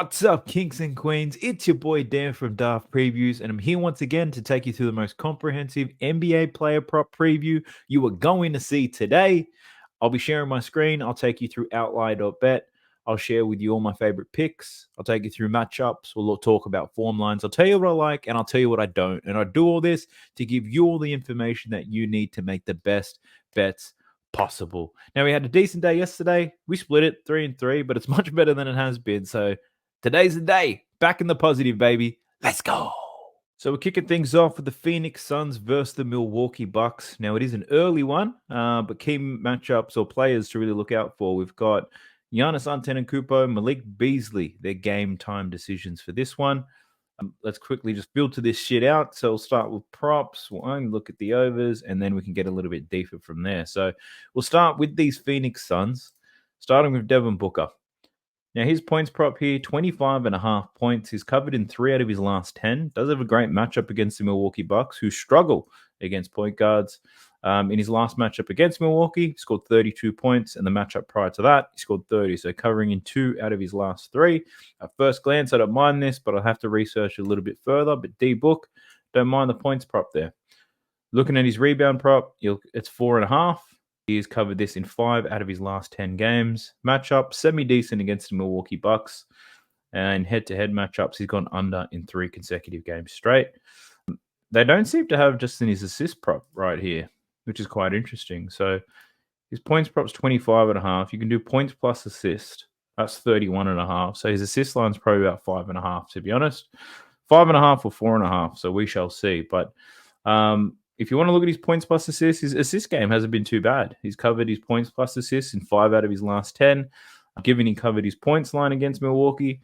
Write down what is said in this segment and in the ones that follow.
What's up, kings and queens? It's your boy Dan from Daft Previews, and I'm here once again to take you through the most comprehensive NBA player prop preview you are going to see today. I'll be sharing my screen. I'll take you through outlier.bet. I'll share with you all my favorite picks. I'll take you through matchups. We'll talk about form lines. I'll tell you what I like, and I'll tell you what I don't. And I do all this to give you all the information that you need to make the best bets possible. Now, we had a decent day yesterday. We split it 3-3, but it's much better than it has been. So today's the day. Back in the positive, baby. Let's go. So we're kicking things off with the Phoenix Suns versus the Milwaukee Bucks. Now, it is an early one, but key matchups or players to really look out for. We've got Giannis Antetokounmpo, Malik Beasley, their game time decisions for this one. Let's quickly just filter this shit out. So we'll start with props. We'll only look at the overs, and then we can get a little bit deeper from there. So we'll start with these Phoenix Suns, starting with Devin Booker. Now, his points prop here, 25.5 points. He's covered in 3 out of his last 10. Does have a great matchup against the Milwaukee Bucks, who struggle against point guards. In his last matchup against Milwaukee, he scored 32 points, and the matchup prior to that, he scored 30. So covering in 2 out of his last 3. At first glance, I don't mind this, but I'll have to research a little bit further. But D-Book, don't mind the points prop there. Looking at his rebound prop, it's 4.5. He has covered this in 5 out of his last 10 games. Matchup, semi-decent against the Milwaukee Bucks. And head-to-head matchups, he's gone under in 3 consecutive games straight. They don't seem to have just in his assist prop right here, which is quite interesting. So his points prop's 25.5. You can do points plus assist. That's 31.5. So his assist line's probably about 5.5, to be honest. 5.5 or 4.5. So we shall see. But if you want to look at his points plus assists, his assist game hasn't been too bad. He's covered his points plus assists in 5 out of his last 10. Given he covered his points line against Milwaukee,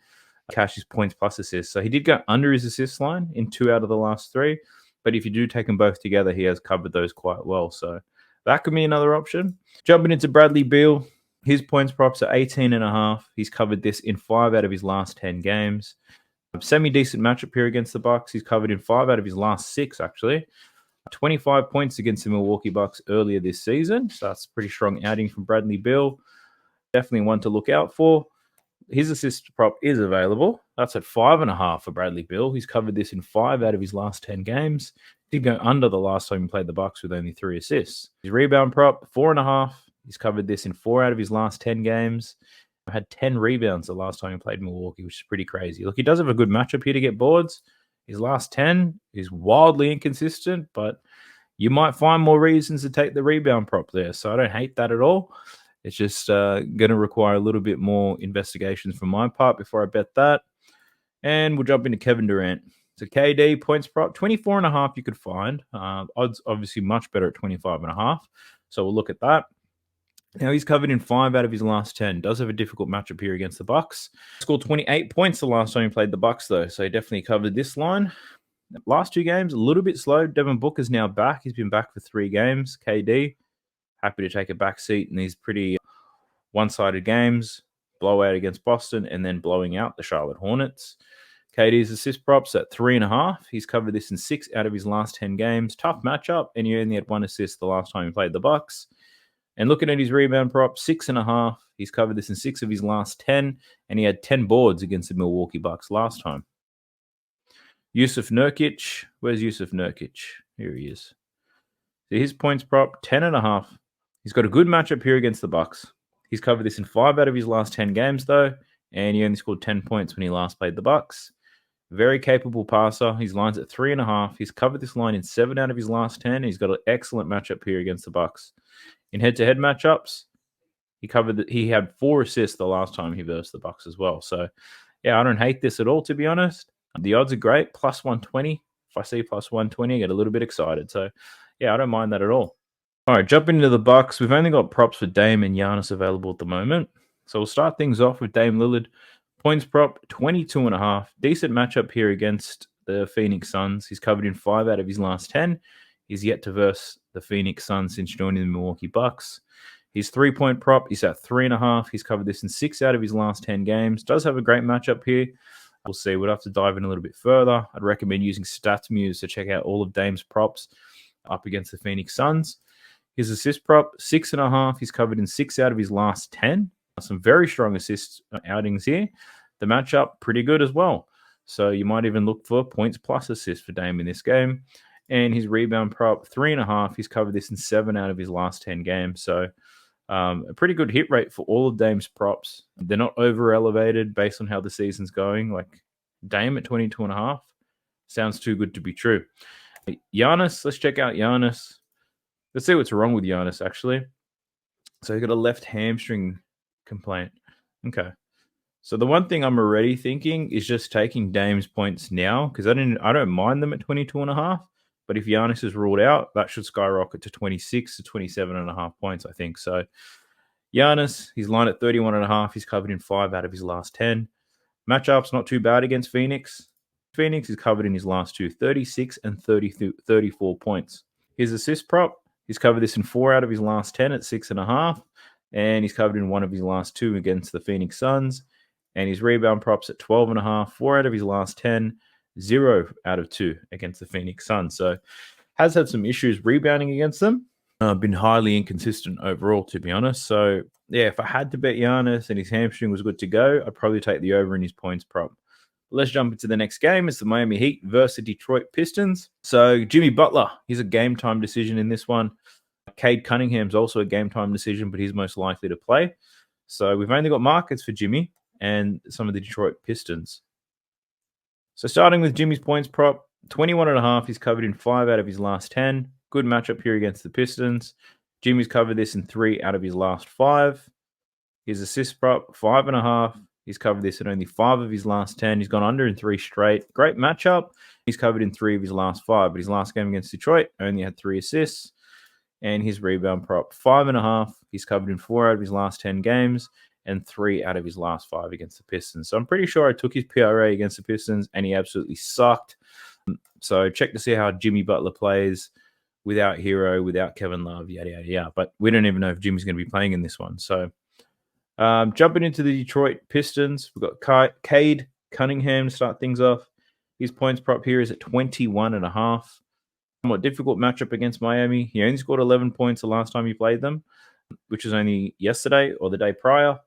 cashed his points plus assists. So he did go under his assist line in 2 out of the last 3. But if you do take them both together, he has covered those quite well. So that could be another option. Jumping into Bradley Beal, his points props are 18.5. He's covered this in 5 out of his last 10 games. Semi-decent matchup here against the Bucks. He's covered in 5 out of his last 6, actually. 25 points against the Milwaukee Bucks earlier this season. So that's a pretty strong outing from Bradley Beal. Definitely one to look out for. His assist prop is available. That's at 5.5 for Bradley Beal. He's covered this in 5 out of his last 10 games. Did go under the last time he played the Bucks with only 3 assists. His rebound prop, 4.5. He's covered this in 4 out of his last 10 games. Had 10 rebounds the last time he played Milwaukee, which is pretty crazy. Look, he does have a good matchup here to get boards. His last 10 is wildly inconsistent, but you might find more reasons to take the rebound prop there. So I don't hate that at all. It's just going to require a little bit more investigations from my part before I bet that. And we'll jump into Kevin Durant. So KD points prop, 24.5 you could find. Odds obviously much better at 25.5. So we'll look at that. Now he's covered in 5 out of his last 10. Does have a difficult matchup here against the Bucks. Scored 28 points the last time he played the Bucks, though. So he definitely covered this line. Last 2 games, a little bit slow. Devin Booker's now back. He's been back for 3 games. KD, happy to take a back seat in these pretty one-sided games. Blowout against Boston and then blowing out the Charlotte Hornets. KD's assist props at 3.5. He's covered this in 6 out of his last 10 games. Tough matchup, and he only had 1 assist the last time he played the Bucks. And looking at his rebound prop, 6.5. He's covered this in 6 of his last 10, and he had 10 boards against the Milwaukee Bucks last time. Yusuf Nurkic. Where's Yusuf Nurkic? Here he is. So his points prop, 10.5. He's got a good matchup here against the Bucks. He's covered this in 5 out of his last 10 games, though, and he only scored 10 points when he last played the Bucks. Very capable passer. His line's at 3.5. He's covered this line in 7 out of his last 10. He's got an excellent matchup here against the Bucks. In head-to-head matchups, he had 4 assists the last time he versed the Bucks as well. So, yeah, I don't hate this at all, to be honest. The odds are great, plus 120. If I see plus 120, I get a little bit excited. So, yeah, I don't mind that at all. All right, jumping into the Bucks. We've only got props for Dame and Giannis available at the moment. So we'll start things off with Dame Lillard. Points prop, 22.5. Decent matchup here against the Phoenix Suns. He's covered in 5 out of his last 10. He's yet to verse the Phoenix Suns since joining the Milwaukee Bucks. His 3-point prop is at 3.5. He's covered this in 6 out of his last 10 games. Does have a great matchup here. We'll see. We'll have to dive in a little bit further. I'd recommend using StatsMuse to check out all of Dame's props up against the Phoenix Suns. His assist prop, 6.5. He's covered in 6 out of his last 10. Some very strong assist outings here. The matchup, pretty good as well. So you might even look for points plus assists for Dame in this game. And his rebound prop, 3.5. He's covered this in 7 out of his last 10 games. So a pretty good hit rate for all of Dame's props. They're not over elevated based on how the season's going. Like Dame at 22.5 sounds too good to be true. Giannis, let's check out Giannis. Let's see what's wrong with Giannis, actually. So he got a left hamstring complaint. Okay. So the one thing I'm already thinking is just taking Dame's points now, because I don't mind them at 22.5. But if Giannis is ruled out, that should skyrocket to 26 to 27.5 points, I think. So Giannis, he's lined at 31.5. He's covered in 5 out of his last 10. Matchup's not too bad against Phoenix. Phoenix is covered in his last two, 36 and 34 points. His assist prop, he's covered this in 4 out of his last 10 at 6.5. And he's covered in 1 of his last 2 against the Phoenix Suns. And his rebound props at 12.5, 4 out of his last 10, 0 out of 2 against the Phoenix Suns. So has had some issues rebounding against them. Been highly inconsistent overall, to be honest. So yeah, if I had to bet Giannis and his hamstring was good to go, I'd probably take the over in his points prop. Let's jump into the next game. It's the Miami Heat versus Detroit Pistons. So Jimmy Butler, he's a game time decision in this one. Cade Cunningham's also a game time decision, but he's most likely to play. So we've only got markets for Jimmy and some of the Detroit Pistons. So starting with Jimmy's points prop, 21.5. He's covered in 5 out of his last 10. Good matchup here against the Pistons. Jimmy's covered this in 3 out of his last 5. His assist prop, 5.5. He's covered this in only 5 of his last 10. He's gone under in 3 straight. Great matchup. He's covered in 3 of his last 5, but his last game against Detroit only had 3 assists. And his rebound prop, 5.5. He's covered in 4 out of his last 10 games and 3 out of his last 5 against the Pistons. So I'm pretty sure I took his PRA against the Pistons and he absolutely sucked. So check to see how Jimmy Butler plays without Hero, without Kevin Love, yada, yada, yada. But we don't even know if Jimmy's going to be playing in this one. So jumping into the Detroit Pistons, we've got Cade Cunningham to start things off. His points prop here is at 21.5. Somewhat difficult matchup against Miami. He only scored 11 points the last time he played them, which was only yesterday or the day prior. Out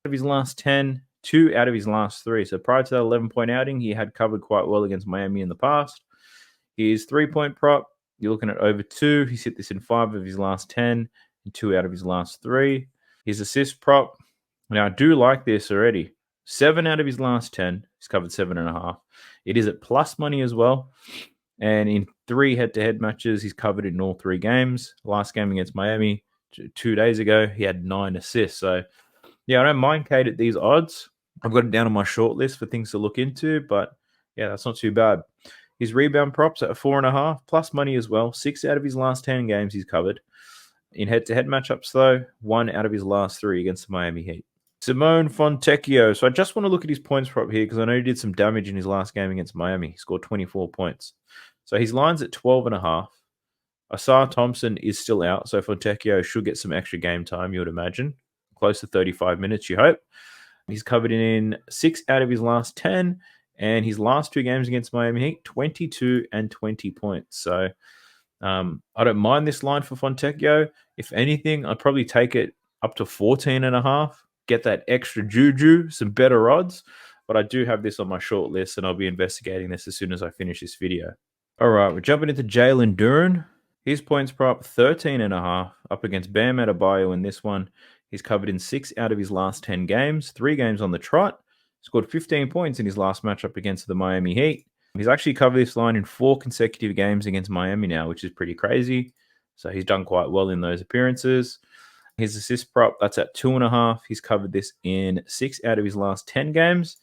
of his last 10, 2 out of his last 3. So prior to that 11-point outing, he had covered quite well against Miami in the past. His 3-point prop, you're looking at over 2. He's hit this in 5 of his last 10 and 2 out of his last 3. His assist prop, now I do like this already. 7 out of his last 10. He's covered 7.5. It is at plus money as well. And in 3 head-to-head matches, he's covered in all 3 games. Last game against Miami 2 days ago, he had 9 assists. So, yeah, I don't mind Cade at these odds. I've got it down on my short list for things to look into, but yeah, that's not too bad. His rebound props at 4.5, plus money as well. 6 out of his last 10 games he's covered. In head-to-head matchups, though, 1 out of his last 3 against the Miami Heat. Simone Fontecchio. So I just want to look at his points prop here because I know he did some damage in his last game against Miami. He scored 24 points. So his line's at 12.5. Asar Thompson is still out, so Fontecchio should get some extra game time, you would imagine. Close to 35 minutes, you hope. He's covered in 6 out of his last 10, and his last 2 games against Miami Heat, 22 and 20 points. So I don't mind this line for Fontecchio. If anything, I'd probably take it up to 14.5. Get that extra juju, some better odds. But I do have this on my short list, and I'll be investigating this as soon as I finish this video. All right, we're jumping into Jalen Duren. His points prop, 13.5, up against Bam Adebayo in this one. He's covered in 6 out of his last 10 games, 3 games on the trot. Scored 15 points in his last matchup against the Miami Heat. He's actually covered this line in 4 consecutive games against Miami now, which is pretty crazy. So he's done quite well in those appearances. His assist prop, that's at 2.5. He's covered this in 6 out of his last 10 games,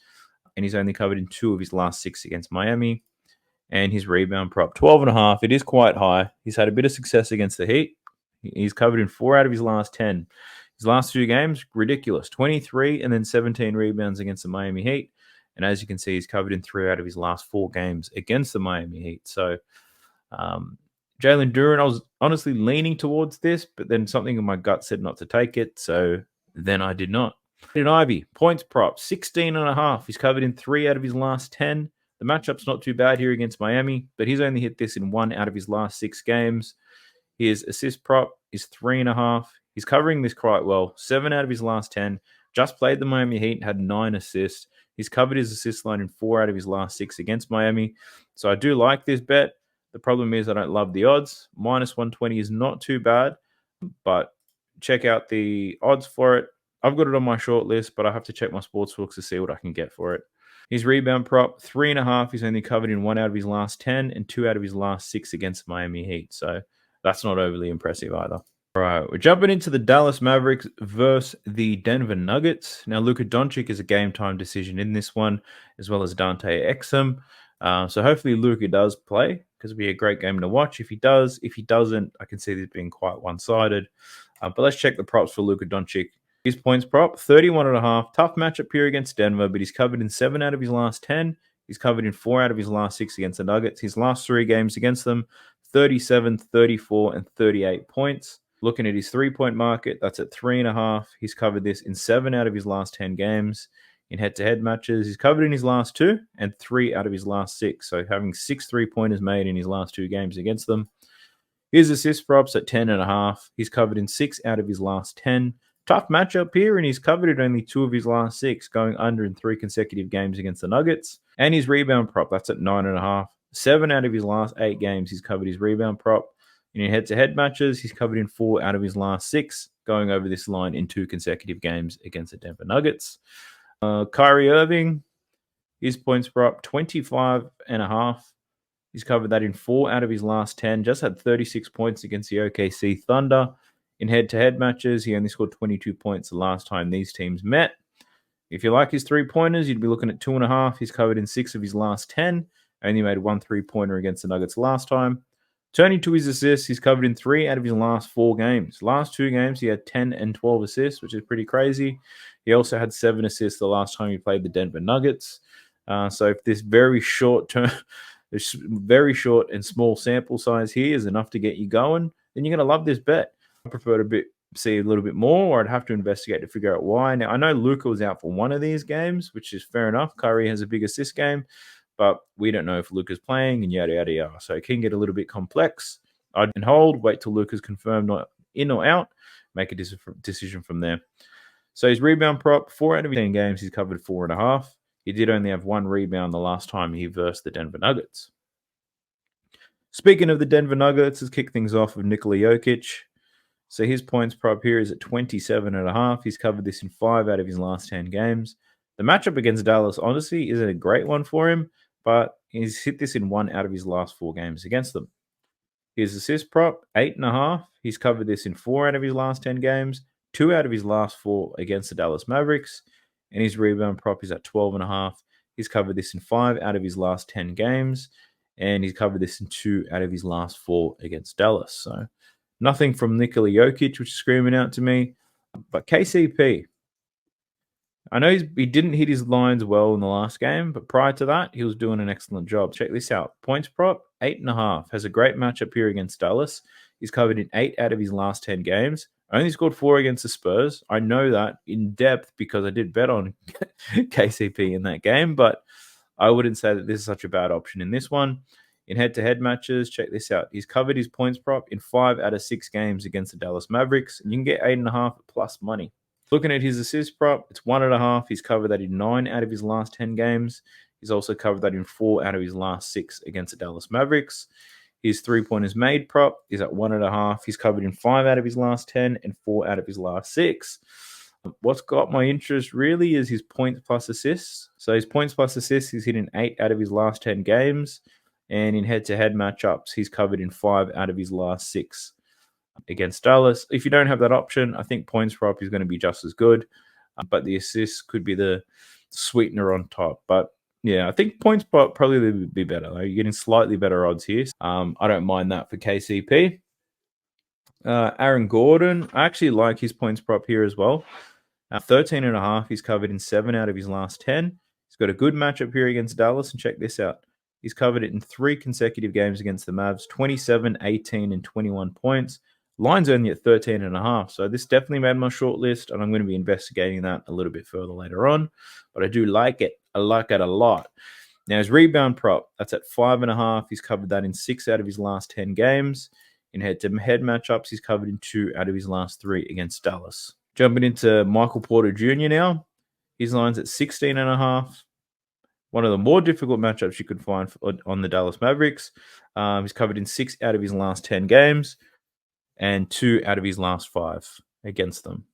and he's only covered in 2 of his last 6 against Miami. And his rebound prop, 12.5. It is quite high. He's had a bit of success against the Heat. He's covered in 4 out of his last 10. His last 2 games, ridiculous. 23 and then 17 rebounds against the Miami Heat. And as you can see, he's covered in 3 out of his last 4 games against the Miami Heat. So Jalen Duren, I was honestly leaning towards this, but then something in my gut said not to take it. So then I did not. In Ivy, points prop, 16.5. He's covered in 3 out of his last 10. The matchup's not too bad here against Miami, but he's only hit this in 1 out of his last 6 games. His assist prop is 3.5. He's covering this quite well. 7 out of his last 10. Just played the Miami Heat, had 9 assists. He's covered his assist line in 4 out of his last 6 against Miami. So I do like this bet. The problem is I don't love the odds. Minus 120 is not too bad, but check out the odds for it. I've got it on my short list, but I have to check my sportsbooks to see what I can get for it. His rebound prop, 3.5. He's only covered in 1 out of his last 10 and 2 out of his last 6 against Miami Heat. So that's not overly impressive either. All right, we're jumping into the Dallas Mavericks versus the Denver Nuggets. Now, Luka Doncic is a game-time decision in this one, as well as Dante Exum. So hopefully Luka does play, because it'll be a great game to watch. If he does, if he doesn't, I can see this being quite one-sided. But let's check the props for Luka Doncic. His points prop, 31.5. Tough matchup here against Denver, but he's covered in 7 out of his last 10. He's covered in 4 out of his last 6 against the Nuggets. His last 3 games against them, 37, 34, and 38 points. Looking at his 3-point market, that's at 3.5. He's covered this in 7 out of his last 10 games. In head-to-head matches, he's covered in his last 2 and 3 out of his last 6. So having 6 3-pointers made in his last 2 games against them. His assist props at 10.5. He's covered in 6 out of his last 10. Tough matchup here, and he's covered in only 2 of his last 6, going under in 3 consecutive games against the Nuggets. And his rebound prop, that's at 9.5. 7 out of his last 8 games, he's covered his rebound prop. In head-to-head matches, he's covered in 4 out of his last 6, going over this line in 2 consecutive games against the Denver Nuggets. Kyrie Irving, his points prop, 25.5. He's covered that in 4 out of his last 10, just had 36 points against the OKC Thunder. In head-to-head matches, he only scored 22 points the last time these teams met. If you like his 3-pointers, you'd be looking at 2.5. He's covered in 6 of his last 10. Only made 1 3-pointer against the Nuggets last time. Turning to his assists, he's covered in 3 out of his last 4 games. Last 2 games, he had 10 and 12 assists, which is pretty crazy. He also had 7 assists the last time he played the Denver Nuggets. So if this very short and small sample size here is enough to get you going, then you're going to love this bet. I prefer to see a little bit more, or I'd have to investigate to figure out why. Now, I know Luka was out for one of these games, which is fair enough. Kyrie has a big assist game, but we don't know if Luka's playing and yada, yada, yada. So it can get a little bit complex. I'd hold, wait till Luka's confirmed not in or out, make a decision from there. So his rebound prop, 4 out of 10 games, he's covered 4.5. He did only have 1 rebound the last time he versed the Denver Nuggets. Speaking of the Denver Nuggets, let's kick things off with Nikola Jokic. So his points prop here is at 27.5. He's covered this in 5 out of his last 10 games. The matchup against Dallas, honestly, isn't a great one for him, but he's hit this in 1 out of his last 4 games against them. His assist prop, 8.5. He's covered this in 4 out of his last 10 games, 2 out of his last 4 against the Dallas Mavericks. And his rebound prop is at 12.5. He's covered this in 5 out of his last 10 games, and he's covered this in 2 out of his last 4 against Dallas. So nothing from Nikola Jokic, which is screaming out to me. But KCP, I know he didn't hit his lines well in the last game, but prior to that, he was doing an excellent job. Check this out. Points prop, 8.5. Has a great matchup here against Dallas. He's covered in 8 out of his last 10 games. Only scored 4 against the Spurs. I know that in depth because I did bet on KCP in that game, but I wouldn't say that this is such a bad option in this one. In head-to-head matches, check this out. He's covered his points prop in 5 out of 6 games against the Dallas Mavericks, and you can get 8.5 plus money. Looking at his assist prop, it's 1.5. He's covered that in 9 out of his last 10 games. He's also covered that in 4 out of his last 6 against the Dallas Mavericks. His 3-pointers made prop is at 1.5. He's covered in 5 out of his last 10 and 4 out of his last 6. What's got my interest really is his points plus assists. So his points plus assists, he's hit in 8 out of his last 10 games. And in head-to-head matchups, he's covered in 5 out of his last 6 against Dallas. If you don't have that option, I think points prop is going to be just as good. But the assists could be the sweetener on top. But yeah, I think points prop probably would be better. You're getting slightly better odds here. I don't mind that for KCP. Aaron Gordon, I actually like his points prop here as well. 13.5. He's covered in 7 out of his last 10. He's got a good matchup here against Dallas. And check this out. He's covered it in 3 consecutive games against the Mavs, 27, 18, and 21 points. Line's only at 13.5. So this definitely made my short list, and I'm going to be investigating that a little bit further later on. But I do like it. I like it a lot. Now, his rebound prop, that's at 5.5. He's covered that in 6 out of his last 10 games. In head-to-head matchups, he's covered in 2 out of his last 3 against Dallas. Jumping into Michael Porter Jr. now. His line's at 16.5. One of the more difficult matchups you could find on the Dallas Mavericks. He's covered in 6 out of his last 10 games and 2 out of his last 5 against them.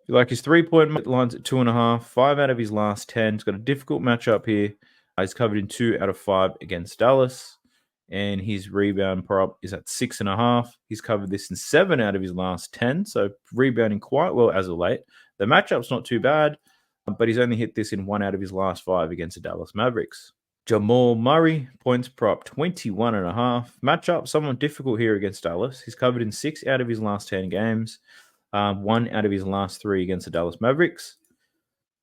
If you like his 3-point line's at 2.5, 5 out of his last 10. He's got a difficult matchup here. He's covered in 2 out of 5 against Dallas. And his rebound prop is at 6.5. He's covered this in 7 out of his last 10. So rebounding quite well as of late. The matchup's not too bad, but he's only hit this in 1 out of his last 5 against the Dallas Mavericks. Jamal Murray, points prop 21.5. Matchup somewhat difficult here against Dallas. He's covered in 6 out of his last 10 games, 1 out of his last 3 against the Dallas Mavericks.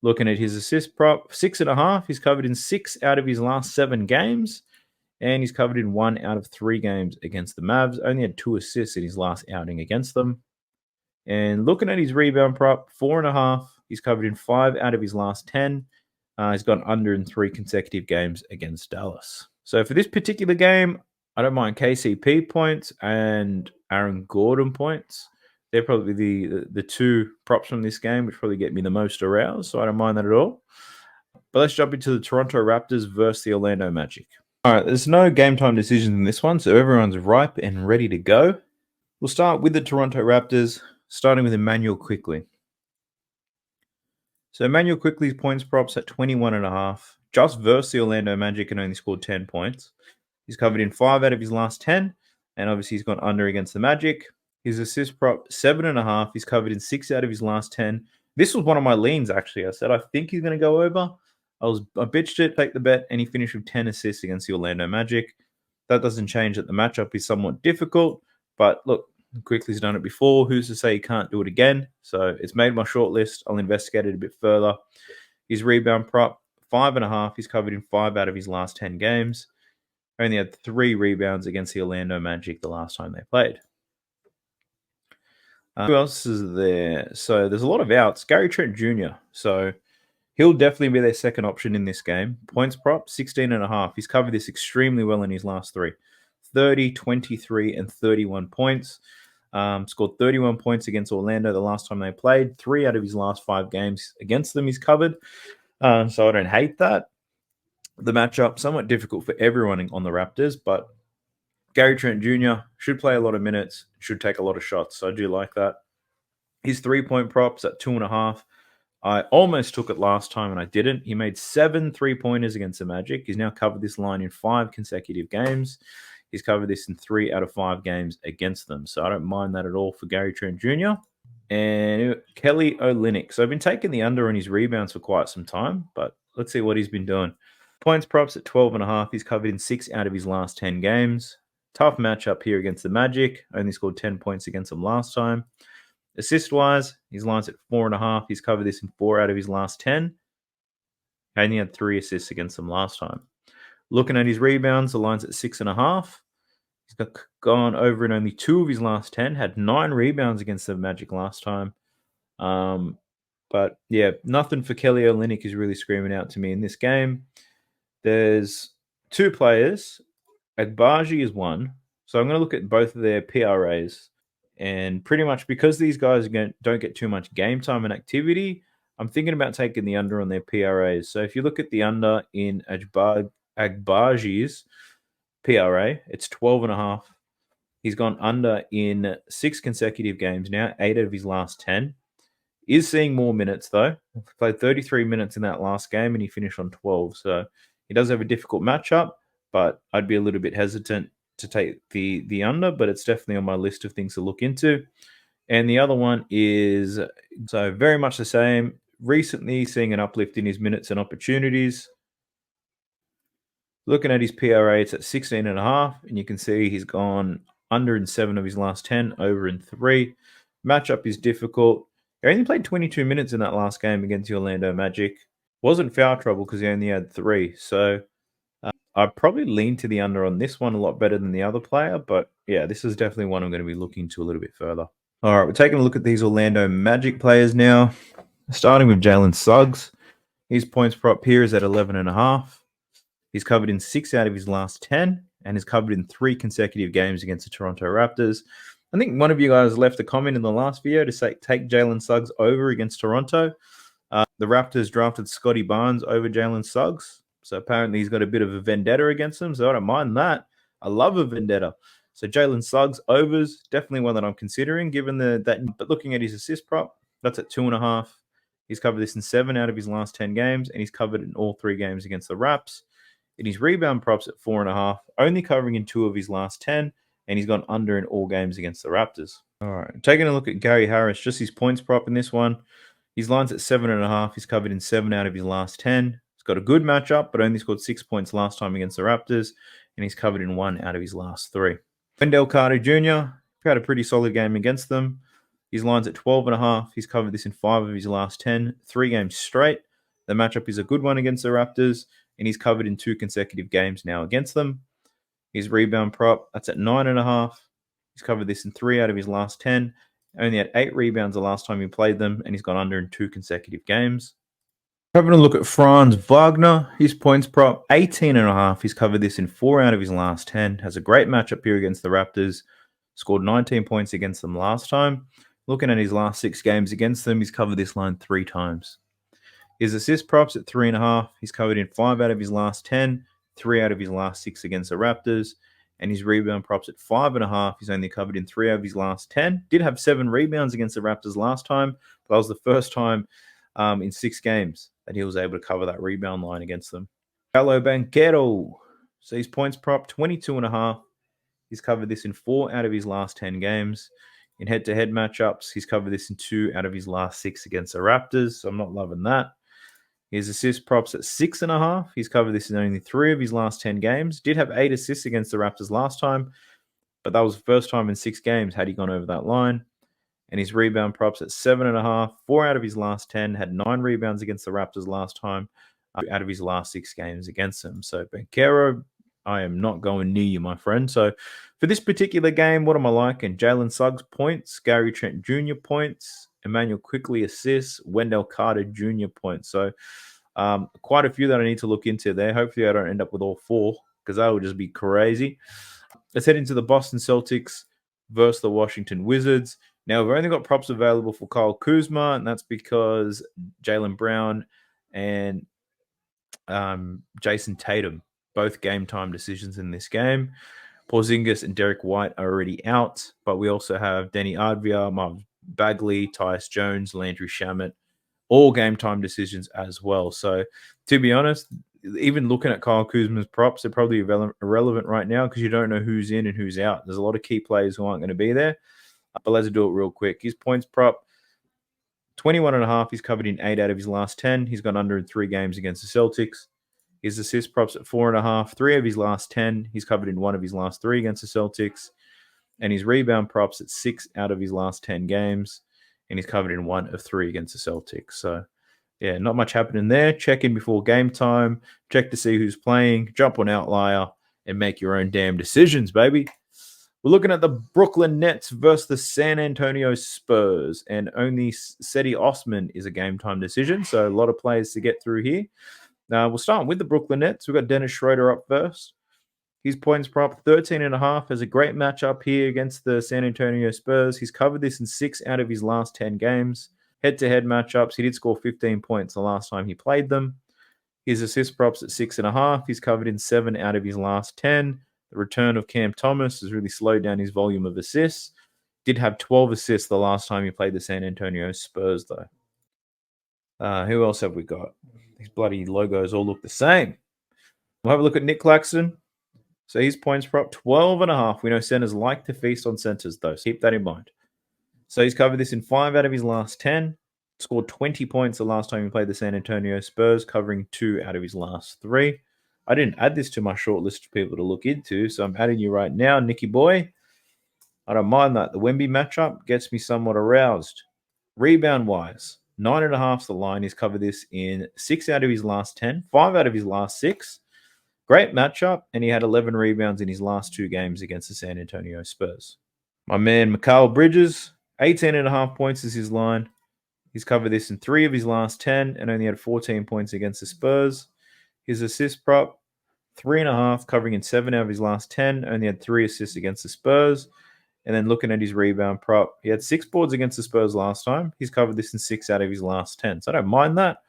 Looking at his assist prop, 6.5. He's covered in 6 out of his last 7 games, and he's covered in 1 out of 3 games against the Mavs. Only had 2 assists in his last outing against them. And looking at his rebound prop, 4.5. He's covered in 5 out of his last 10. He's gone under in 3 consecutive games against Dallas. So for this particular game, I don't mind KCP points and Aaron Gordon points. They're probably the 2 props from this game, which probably get me the most aroused. So I don't mind that at all. But let's jump into the Toronto Raptors versus the Orlando Magic. All right, there's no game time decisions in this one, so everyone's ripe and ready to go. We'll start with the Toronto Raptors, starting with Emmanuel Quickley. So Emmanuel Quickley's points props at 21.5, just versus the Orlando Magic and only scored 10 points. He's covered in 5 out of his last 10, and obviously he's gone under against the Magic. His assist prop, 7.5. He's covered in 6 out of his last 10. This was one of my leans, actually. I said, I think he's going to go over. I bitched it, take the bet, and he finished with 10 assists against the Orlando Magic. That doesn't change that the matchup is somewhat difficult, but look, Quickley's done it before. Who's to say he can't do it again? So it's made my short list. I'll investigate it a bit further. His rebound prop, 5.5. He's covered in 5 out of his last 10 games. Only had 3 rebounds against the Orlando Magic the last time they played. Who else is there? So there's a lot of outs. Gary Trent Jr. So he'll definitely be their second option in this game. Points prop, 16.5. He's covered this extremely well in his last 3. 30, 23, and 31 points. Scored 31 points against Orlando the last time they played. 3 out of his last 5 games against them he's covered. So I don't hate that. The matchup, somewhat difficult for everyone on the Raptors, but Gary Trent Jr. should play a lot of minutes, should take a lot of shots. So I do like that. His 3-point props at 2.5. I almost took it last time and I didn't. He made 7 3-pointers against the Magic. He's now covered this line in 5 consecutive games. He's covered this in 3 out of 5 games against them. So I don't mind that at all for Gary Trent Jr. And Kelly Olynyk. So I've been taking the under on his rebounds for quite some time, but let's see what he's been doing. Points props at 12.5. He's covered in 6 out of his last 10 games. Tough matchup here against the Magic. Only scored 10 points against them last time. Assist-wise, his line's at 4.5. He's covered this in 4 out of his last 10. And he had 3 assists against them last time. Looking at his rebounds, the line's at 6.5. He's gone over in only 2 of his last 10. Had 9 rebounds against the Magic last time. But yeah, nothing for Kelly Olynyk is really screaming out to me in this game. There's 2 players. Agbaji is one. So I'm going to look at both of their PRAs. And pretty much because these guys don't get too much game time and activity, I'm thinking about taking the under on their PRAs. So if you look at the under in Agbaji's PRA, it's 12.5. He's gone under in 6 consecutive games now, 8 out of his last 10. Is seeing more minutes, though. He played 33 minutes in that last game, and he finished on 12. So he does have a difficult matchup, but I'd be a little bit hesitant to take the under, but it's definitely on my list of things to look into. And the other one is, so very much the same. Recently seeing an uplift in his minutes and opportunities. Looking at his PRA, it's at 16.5, and you can see he's gone under in 7 of his last 10, over in 3. Matchup is difficult. He only played 22 minutes in that last game against the Orlando Magic. Wasn't foul trouble because he only had 3. So I'd probably lean to the under on this one a lot better than the other player. But yeah, this is definitely one I'm going to be looking to a little bit further. All right, we're taking a look at these Orlando Magic players now. Starting with Jalen Suggs. His points prop here is at 11.5. He's covered in 6 out of his last 10 and is covered in 3 consecutive games against the Toronto Raptors. I think one of you guys left a comment in the last video to say take Jalen Suggs over against Toronto. The Raptors drafted Scotty Barnes over Jalen Suggs. So apparently he's got a bit of a vendetta against him. So I don't mind that. I love a vendetta. So Jalen Suggs overs, definitely one that I'm considering given that. But looking at his assist prop, that's at 2.5. He's covered this in 7 out of his last 10 games, and he's covered in all 3 games against the Raps. In his rebound props at 4.5, only covering in 2 of his last 10, and he's gone under in all games against the Raptors. All right, taking a look at Gary Harris, just his points prop in this one. His line's at 7.5. He's covered in 7 out of his last 10. He's got a good matchup, but only scored 6 points last time against the Raptors, and he's covered in 1 out of his last 3. Wendell Carter Jr. had a pretty solid game against them. His line's at 12.5. He's covered this in 5 of his last 10, 3 games straight. The matchup is a good one against the Raptors, and he's covered in 2 consecutive games now against them. His rebound prop, that's at 9.5. He's covered this in 3 out of his last 10. Only had 8 rebounds the last time he played them, and he's gone under in 2 consecutive games. Having a look at Franz Wagner, his points prop, 18.5. He's covered this in 4 out of his last 10. Has a great matchup here against the Raptors. Scored 19 points against them last time. Looking at his last 6 games against them, he's covered this line 3 times. His assist props at 3.5. He's covered in 5 out of his last 10, 3 out of his last 6 against the Raptors. And his rebound props at 5.5. He's only covered in 3 out of his last 10. Did have 7 rebounds against the Raptors last time, but that was the first time in 6 games that he was able to cover that rebound line against them. Paolo Banchero. So his points prop, 22.5. He's covered this in 4 out of his last 10 games. In head-to-head matchups, he's covered this in 2 out of his last 6 against the Raptors, so I'm not loving that. His assist props at 6.5. He's covered this in only 3 of his last 10 games. Did have 8 assists against the Raptors last time, but that was the first time in 6 games had he gone over that line. And his rebound props at 7.5. 4 out of his last 10. Had 9 rebounds against the Raptors last time. Out of his last 6 games against them. So Banchero, I am not going near you, my friend. So for this particular game, what am I liking? Jalen Suggs points, Gary Trent Jr. points, Emmanuel Quickley assists, Wendell Carter Jr. points. So quite a few that I need to look into there. Hopefully I don't end up with all 4 because that would just be crazy. Let's head into the Boston Celtics versus the Washington Wizards. Now, we've only got props available for Kyle Kuzma, and that's because Jaylen Brown and Jason Tatum, both game time decisions in this game. Porzingis and Derek White are already out, but we also have Denny Advia, Marv Bagley, Tyus Jones, Landry Shamet, all game time decisions as well. So, to be honest, even looking at Kyle Kuzma's props, they're probably irrelevant right now because you don't know who's in and who's out. There's a lot of key players who aren't going to be there. But let's do it real quick. His points prop, 21.5. He's covered in 8 out of his last 10. He's gone under in 3 games against the Celtics. His assist props at 4.5. 3 of his last 10. He's covered in 1 of his last 3 against the Celtics. And his rebound props at 6 out of his last 10 games. And he's covered in 1 of 3 against the Celtics. So, yeah, not much happening there. Check in before game time. Check to see who's playing. Jump on Outlier and make your own damn decisions, baby. We're looking at the Brooklyn Nets versus the San Antonio Spurs, and only Seti Osman is a game time decision, so a lot of players to get through here. We'll start with the Brooklyn Nets. We've got Dennis Schroeder up first. His points prop, 13.5, has a great matchup here against the San Antonio Spurs. He's covered this in 6 out of his last 10 games. Head-to-head matchups, he did score 15 points the last time he played them. His assist props at 6.5. He's covered in 7 out of his last 10. The return of Cam Thomas has really slowed down his volume of assists. Did have 12 assists the last time he played the San Antonio Spurs, though. Who else have we got? These bloody logos all look the same. We'll have a look at Nick Claxton. So his points prop, 12.5. We know centers like to feast on centers, though, so keep that in mind. So he's covered this in 5 out of his last 10. Scored 20 points the last time he played the San Antonio Spurs, covering 2 out of his last 3. I didn't add this to my short list of people to look into, so I'm adding you right now, Nicky boy. I don't mind that. The Wemby matchup gets me somewhat aroused. Rebound-wise, 9.5's the line. He's covered this in 6 out of his last 10, 5 out of his last 6. Great matchup, and he had 11 rebounds in his last 2 games against the San Antonio Spurs. My man, Mikal Bridges, 18.5 points is his line. He's covered this in 3 of his last 10 and only had 14 points against the Spurs. His assist prop, 3.5, covering in 7 out of his last 10, only had 3 assists against the Spurs. And then looking at his rebound prop, he had 6 boards against the Spurs last time. He's covered this in 6 out of his last 10. So I don't mind that.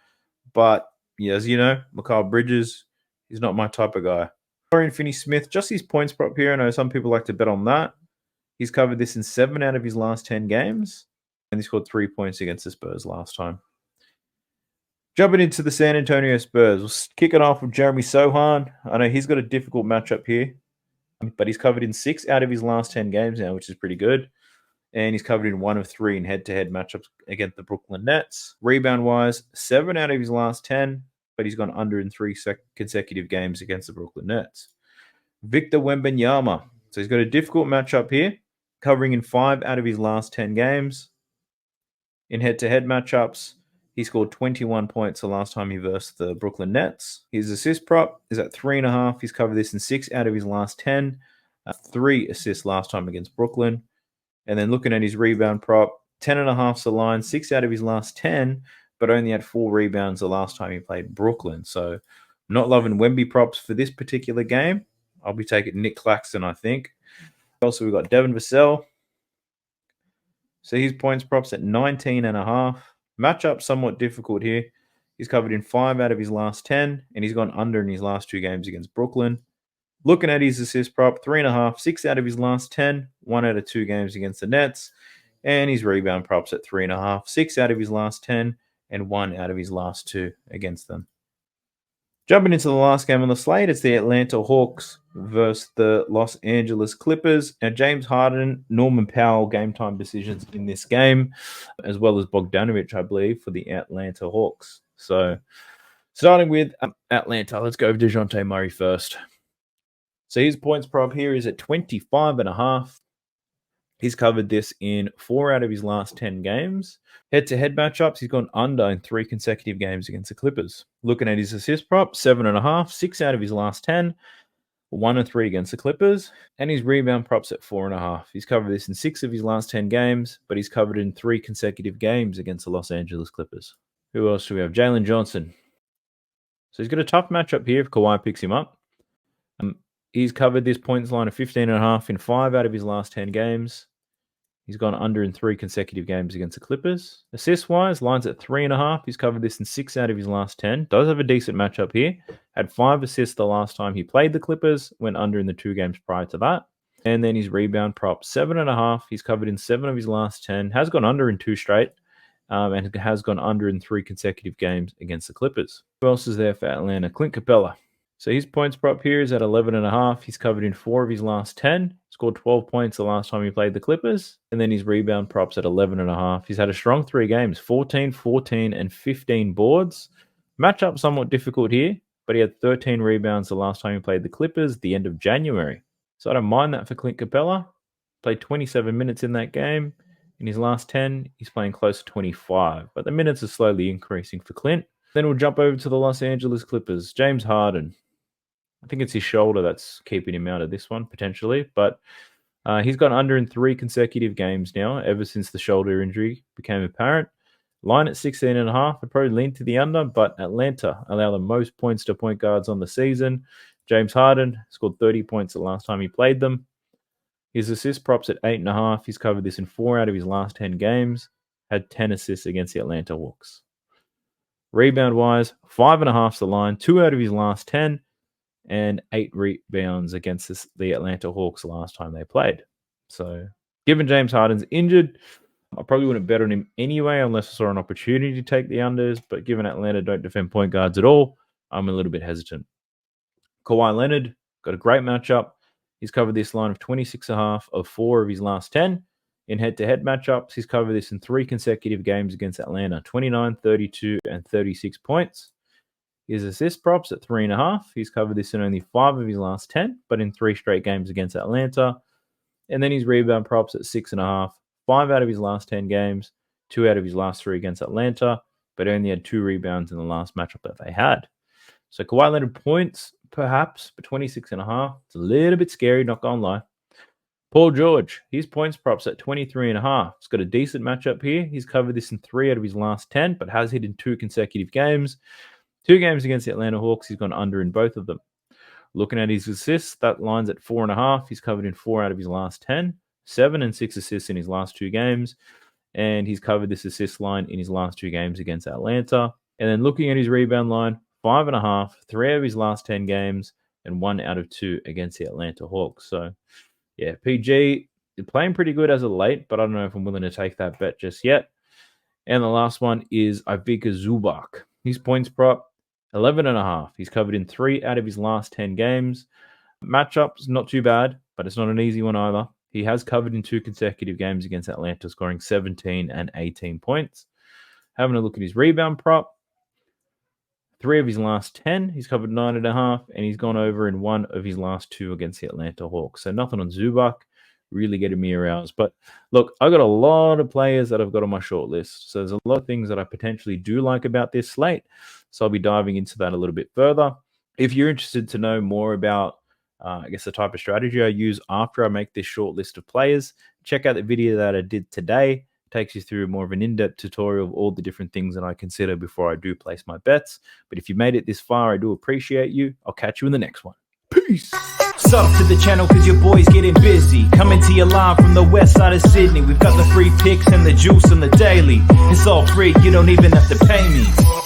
But yeah, as you know, Mikal Bridges, he's not my type of guy. Dorian Finney-Smith, just his points prop here. I know some people like to bet on that. He's covered this in 7 out of his last 10 games. And he scored 3 points against the Spurs last time. Jumping into the San Antonio Spurs, we'll kick it off with Jeremy Sohan. I know he's got a difficult matchup here, but he's covered in 6 out of his last 10 games now, which is pretty good. And he's covered in 1 of 3 in head-to-head matchups against the Brooklyn Nets. Rebound-wise, 7 out of his last 10, but he's gone under in 3 consecutive games against the Brooklyn Nets. Victor Wembanyama. So he's got a difficult matchup here, covering in 5 out of his last 10 games. In head-to-head matchups, he scored 21 points the last time he versed the Brooklyn Nets. His assist prop is at 3.5. He's covered this in 6 out of his last 10. 3 assists last time against Brooklyn. And then looking at his rebound prop, 10.5's the line, 6 out of his last 10, but only had 4 rebounds the last time he played Brooklyn. So not loving Wemby props for this particular game. I'll be taking Nick Claxton, I think. Also, we've got Devin Vassell. So his points props at 19.5. Matchup somewhat difficult here. He's covered in 5 out of his last 10, and he's gone under in his last 2 games against Brooklyn. Looking at his assist prop, 3.5, 6 out of his last 10, 1 out of 2 games against the Nets. And his rebound props at 3.5, 6 out of his last 10, and 1 out of his last 2 against them. Jumping into the last game on the slate, it's the Atlanta Hawks versus the Los Angeles Clippers. Now, James Harden, Norman Powell game time decisions in this game, as well as Bogdanovic, I believe, for the Atlanta Hawks. So, starting with Atlanta, let's go with DeJounte Murray first. So his points prop here is at 25.5. He's covered this in 4 out of his last 10 games. Head-to-head matchups, he's gone under in 3 consecutive games against the Clippers. Looking at his assist prop, 7.5, 6 out of his last 10, 1 and 3 against the Clippers. And his rebound props at 4.5. He's covered this in 6 of his last 10 games, but he's covered in 3 consecutive games against the Los Angeles Clippers. Who else do we have? Jalen Johnson. So he's got a tough matchup here if Kawhi picks him up. He's covered this points line of 15.5 in 5 out of his last 10 games. He's gone under in 3 consecutive games against the Clippers. Assist-wise, lines at 3.5. He's covered this in 6 out of his last 10. Does have a decent matchup here. Had 5 assists the last time he played the Clippers. Went under in the 2 games prior to that. And then his rebound prop, 7.5. He's covered in 7 of his last 10. Has gone under in 2 straight. And has gone under in 3 consecutive games against the Clippers. Who else is there for Atlanta? Clint Capella. So his points prop here is at 11.5. He's covered in 4 of his last 10. Scored 12 points the last time he played the Clippers. And then his rebound props at 11.5. He's had a strong 3 games, 14, 14, and 15 boards. Matchup somewhat difficult here, but he had 13 rebounds the last time he played the Clippers, the end of January. So I don't mind that for Clint Capella. Played 27 minutes in that game. In his last 10, he's playing close to 25. But the minutes are slowly increasing for Clint. Then we'll jump over to the Los Angeles Clippers. James Harden. I think it's his shoulder that's keeping him out of this one, potentially. But he's gone under in 3 consecutive games now, ever since the shoulder injury became apparent. Line at 16.5. I'd probably lean to the under, but Atlanta allow the most points to point guards on the season. James Harden scored 30 points the last time he played them. His assist props at 8.5. He's covered this in 4 out of his last 10 games. Had 10 assists against the Atlanta Hawks. Rebound-wise, 5.5's the line. 2 out of his last 10. And 8 rebounds against the Atlanta Hawks last time they played. So, given James Harden's injured, I probably wouldn't bet on him anyway unless I saw an opportunity to take the unders. But given Atlanta don't defend point guards at all, I'm a little bit hesitant. Kawhi Leonard got a great matchup. He's covered this line of 26.5 of 4 of his last 10. In head-to-head matchups, he's covered this in 3 consecutive games against Atlanta, 29, 32, and 36 points. His assist props at 3.5. He's covered this in only 5 of his last 10, but in 3 straight games against Atlanta. And then his rebound props at 6.5. 5 out of his last 10 games, 2 out of his last 3 against Atlanta, but only had 2 rebounds in the last matchup that they had. So Kawhi Leonard points, perhaps, but 26.5. It's a little bit scary, not gonna lie. Paul George, his points props at 23.5. He's got a decent matchup here. He's covered this in 3 out of his last 10, but has hit in 2 consecutive games. 2 games against the Atlanta Hawks, he's gone under in both of them. Looking at his assists, that line's at 4.5. He's covered in 4 out of his last 10. 7 and 6 assists in his last 2 games. And he's covered this assist line in his last 2 games against Atlanta. And then looking at his rebound line, 5.5, 3 of his last 10 games, and 1 out of 2 against the Atlanta Hawks. So, yeah, PG, you're playing pretty good as of late, but I don't know if I'm willing to take that bet just yet. And the last one is Ivica Zubac. His points prop, 11.5. He's covered in 3 out of his last 10 games. Matchup's not too bad, but it's not an easy one either. He has covered in 2 consecutive games against Atlanta, scoring 17 and 18 points. Having a look at his rebound prop, 3 of his last 10, he's covered 9.5, and he's gone over in 1 of his last 2 against the Atlanta Hawks. So nothing on Zubac, really getting me aroused. But look, I got a lot of players that I've got on my short list. So there's a lot of things that I potentially do like about this slate. So I'll be diving into that a little bit further. If you're interested to know more about the type of strategy I use after I make this short list of players, check out the video that I did today. It takes you through more of an in-depth tutorial of all the different things that I consider before I do place my bets. But if you made it this far, I do appreciate you. I'll catch you in the next one. Peace. Sub to the channel cause your boy's getting busy. Coming to you live from the west side of Sydney. We've got the free picks and the juice on the daily. It's all free, you don't even have to pay me.